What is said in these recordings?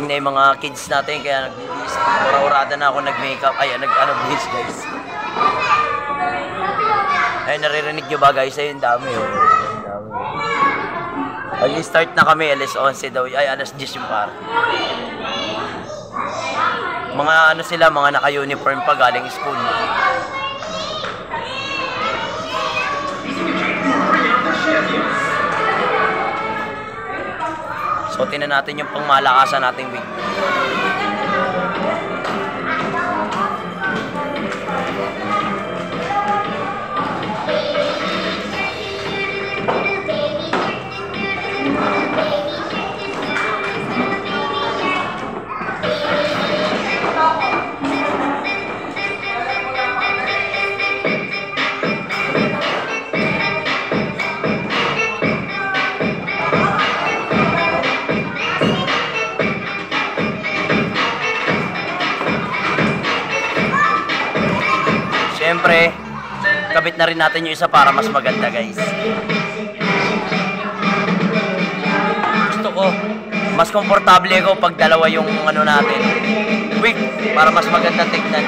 gising na yung mga kids natin, kaya nagbibihis. Ura-urada na ako nag-makeup. Ay, nag-bihis guys. Ay, naririnig nyo ba guys? Ay, yung dami oh. Mag-start na kami, alas 11 daw. Ay, alas 10 yung par. Mga ano sila, mga naka-uniform pa galing school. So, tinan natin yung pangmalakasan nating wig. Siyempre, kabit na rin natin yung isa para mas maganda guys. Gusto ko, mas komportable ako pag dalawa yung ano natin, wig, para mas maganda tignan.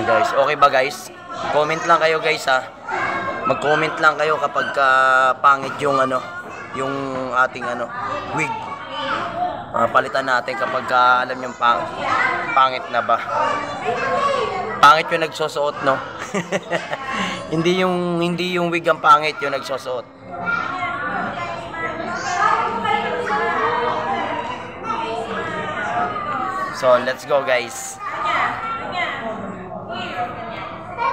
Guys, okay ba guys? Comment lang kayo guys ha. Mag-comment lang kayo kapag pangit yung ano, yung ating ano, wig. Palitan natin kapag alam yung pangit na ba. Pangit yung nagsusuot, no? hindi yung wig ang pangit yung nagsusuot. So, let's go guys.